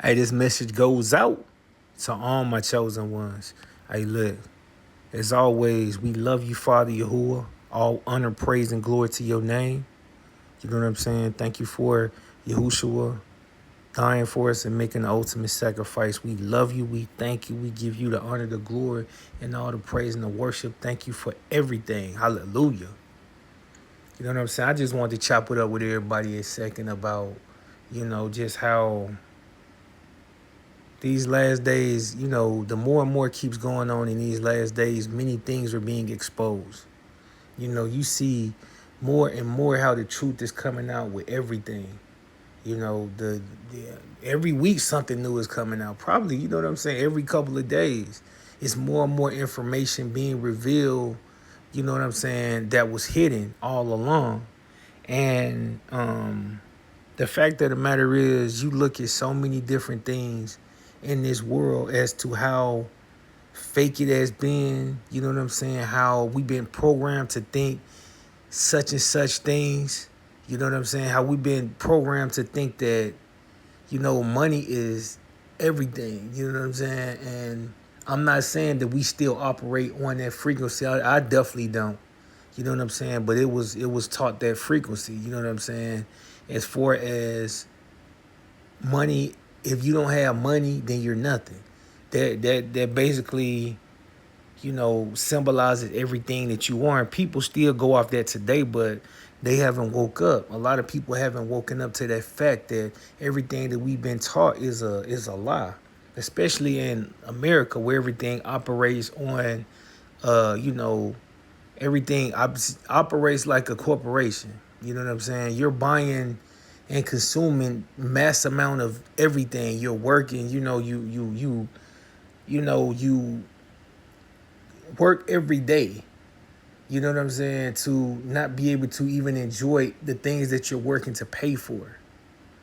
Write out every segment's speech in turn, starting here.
Hey, this message goes out to all my chosen ones. Hey, look, as always, we love you, Father Yahuwah. All honor, praise, and glory to your name. You know what I'm saying? Thank you for Yahushua dying for us and making the ultimate sacrifice. We love you. We thank you. We give you the honor, the glory, and all the praise and the worship. Thank you for everything. Hallelujah. You know what I'm saying? I just wanted to chop it up with everybody a second about, just how these last days, the more and more keeps going on in these last days, many things are being exposed. You see more and more how the truth is coming out with everything. The every week something new is coming out. Probably, you know what I'm saying, every couple of days. It's more and more information being revealed, you know what I'm saying, that was hidden all along. And the fact of the matter is, you look at so many different things in this world as to how fake it has been. You know what I'm saying? How we've been programmed to think such and such things. You know what I'm saying? How we've been programmed to think that, money is everything. You know what I'm saying? And I'm not saying that we still operate on that frequency. I definitely don't. You know what I'm saying? But it was taught that frequency. You know what I'm saying? As far as money, if you don't have money, then you're nothing. That basically, symbolizes everything that you are. And people still go off that today, but they haven't woke up. A lot of people haven't woken up to that fact that everything that we've been taught is a lie. Especially in America, where everything operates on, everything operates like a corporation. You know what I'm saying? You're buying and consuming mass amount of everything. You're working. You work every day. You know what I'm saying? To not be able to even enjoy the things that you're working to pay for.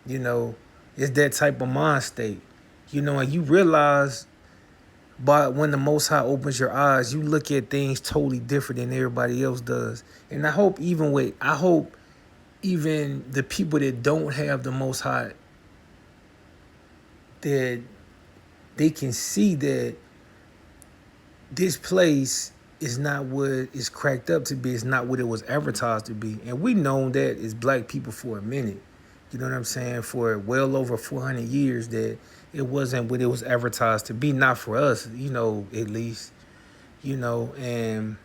You know, it's that type of mind state. And you realize, but when the Most High opens your eyes, you look at things totally different than everybody else does. And I hope even the people that don't have the Most High, that they can see that this place is not what it's cracked up to be. It's not what it was advertised to be. And we known that as black people for a minute. You know what I'm saying? For well over 400 years, that it wasn't what it was advertised to be. Not for us, at least. And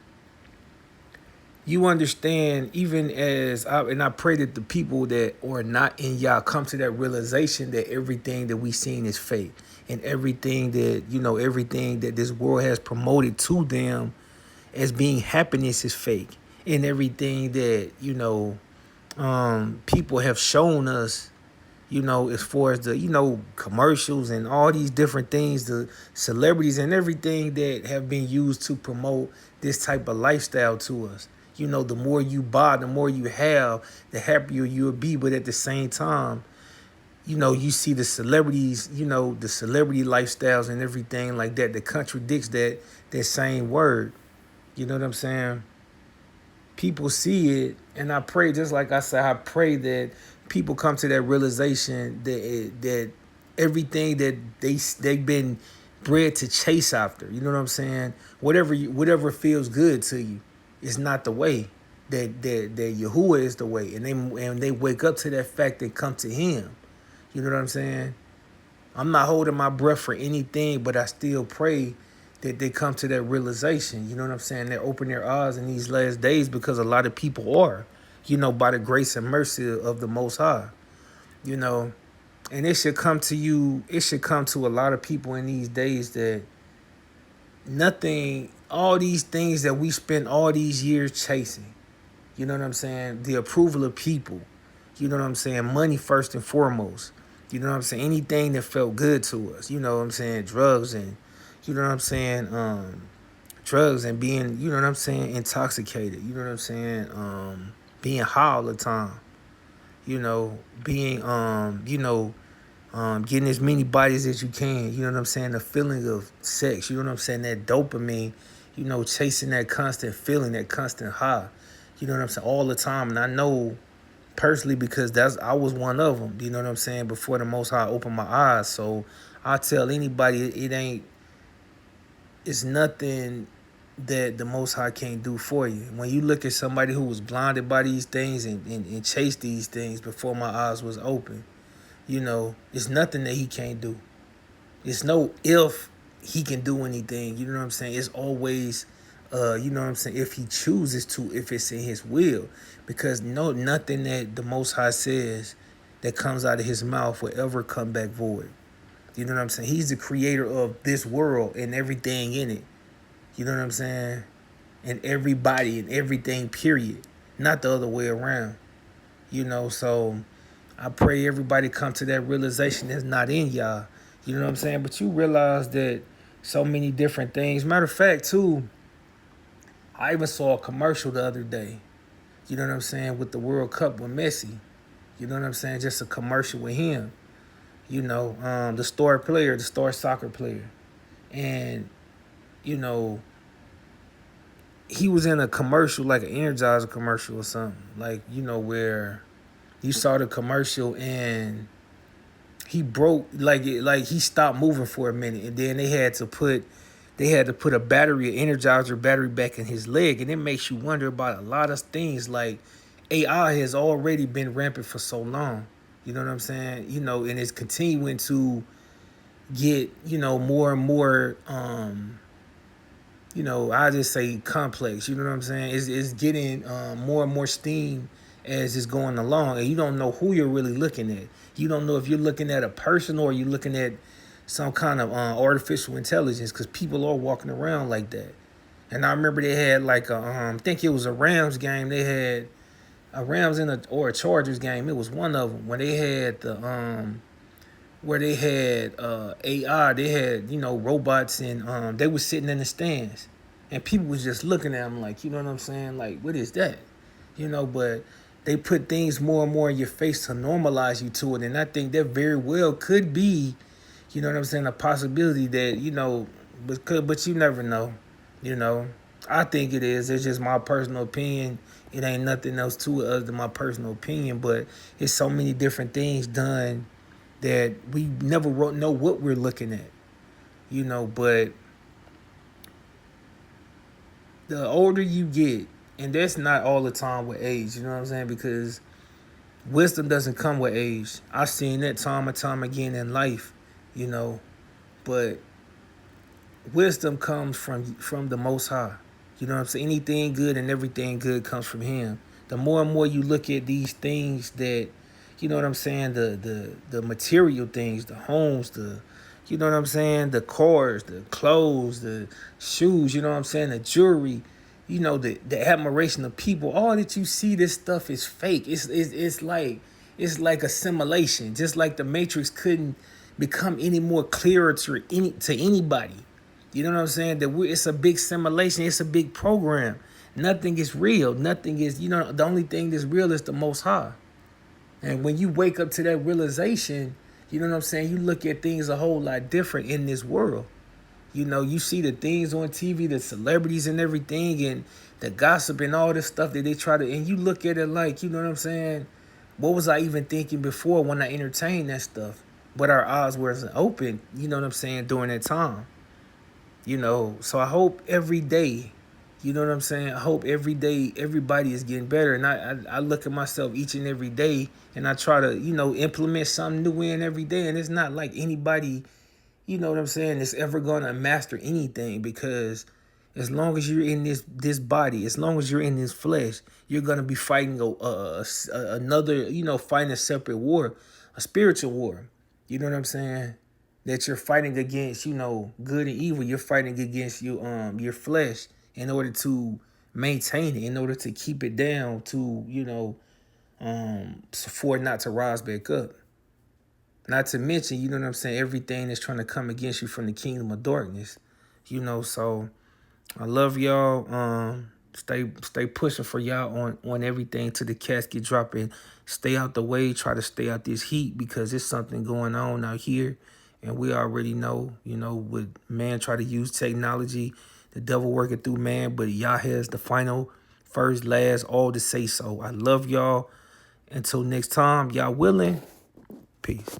you understand, even and I pray that the people that are not in Yah come to that realization that everything that we seen is fake, and everything that this world has promoted to them as being happiness is fake, and everything that people have shown us, as far as the commercials and all these different things, the celebrities and everything that have been used to promote this type of lifestyle to us. The more you buy, the more you have, the happier you'll be. But at the same time, you see the celebrities, the celebrity lifestyles and everything like that contradicts that same word. You know what I'm saying? People see it, and I pray, just like I said, I pray that people come to that realization that everything that they've been bred to chase after. You know what I'm saying? Whatever feels good to you is not the way. That Yahuwah is the way, and they wake up to that fact and come to Him. You know what I'm saying? I'm not holding my breath for anything, but I still pray that they come to that realization. You know what I'm saying? They open their eyes in these last days, because a lot of people are, by the grace and mercy of the Most High. You know, and it should come to you. It should come to a lot of people in these days that all these things that we spent all these years chasing. You know what I'm saying? The approval of people. You know what I'm saying? Money first and foremost. You know what I'm saying? Anything that felt good to us. You know what I'm saying? Drugs and, you know what I'm saying? Drugs and being, you know what I'm saying? Intoxicated. You know what I'm saying? Being high all the time. Being, getting as many bodies as you can. You know what I'm saying? The feeling of sex. You know what I'm saying? That dopamine. Chasing that constant feeling, that constant high. You know what I'm saying? All the time. And I know personally, because I was one of them. You know what I'm saying? Before the Most High opened my eyes, so I tell anybody it ain't. It's nothing that the Most High can't do for you. When you look at somebody who was blinded by these things and chased these things before my eyes was open, it's nothing that he can't do. It's no if he can do anything. You know what I'm saying? It's always, you know what I'm saying, if he chooses to, if it's in his will. Because nothing that the Most High says that comes out of his mouth will ever come back void. You know what I'm saying? He's the creator of this world and everything in it. You know what I'm saying? And everybody and everything, period. Not the other way around. So I pray everybody come to that realization that's not in y'all. You know what I'm saying? But you realize that so many different things. Matter of fact, too, I even saw a commercial the other day. You know what I'm saying? With the World Cup with Messi. You know what I'm saying? Just a commercial with him. The star player, the star soccer player. And, you know, he was in a commercial, like an Energizer commercial or something. Like, where you saw the commercial and he broke, like he stopped moving for a minute, and then they had to put a battery, an Energizer battery, back in his leg, and it makes you wonder about a lot of things. Like AI has already been rampant for so long, you know what I'm saying? And it's continuing to get more and more. I just say complex. You know what I'm saying? It's getting more and more steam as it's going along, and you don't know who you're really looking at. You don't know if you're looking at a person or you're looking at some kind of artificial intelligence, because people are walking around like that. And I remember they had like I think it was a Rams game. They had a Rams or a Chargers game. It was one of them when they had the where they had AI. They had robots, and they were sitting in the stands, and people was just looking at them like, you know what I'm saying, like, what is that? But they put things more and more in your face to normalize you to it, and I think that very well could be, you know what I'm saying, a possibility that but you never know. I think it is. It's just my personal opinion. It ain't nothing else to it other than my personal opinion, but it's so many different things done that we never know what we're looking at, but the older you get, and that's not all the time with age, you know what I'm saying, because wisdom doesn't come with age. I've seen that time and time again in life, but wisdom comes from the Most High. You know what I'm saying? Anything good and everything good comes from him. The more and more you look at these things that, you know what I'm saying, the material things, the homes, you know what I'm saying, the cars, the clothes, the shoes, you know what I'm saying, the jewelry, the admiration of people, all that you see, this stuff is fake. It's like a simulation, just like the Matrix couldn't become any more clearer to anybody. You know what I'm saying? It's a big simulation. It's a big program. Nothing is real. Nothing is, the only thing that's real is the Most High. And when you wake up to that realization, you know what I'm saying, you look at things a whole lot different in this world. You see the things on TV, the celebrities and everything, and the gossip and all this stuff that they try to, and you look at it like, you know what I'm saying, what was I even thinking before when I entertained that stuff? But our eyes wasn't open, you know what I'm saying, during that time. So I hope every day, you know what I'm saying, I hope every day everybody is getting better. And I look at myself each and every day, and I try to, implement something new in every day. And it's not like anybody, you know what I'm saying, is ever going to master anything, because as long as you're in this body, as long as you're in this flesh, you're going to be fighting another, fighting a separate war, a spiritual war. You know what I'm saying? That you're fighting against, good and evil. You're fighting against your flesh in order to maintain it, in order to keep it down, to, for it not to rise back up. Not to mention, you know what I'm saying, everything that's trying to come against you from the kingdom of darkness. So I love y'all. Stay pushing for y'all on everything to the casket dropping. Stay out the way. Try to stay out this heat, because there's something going on out here. And we already know, with man try to use technology, the devil working through man, but Yah has the final, first, last, all to say so. I love y'all. Until next time, y'all willing. Peace.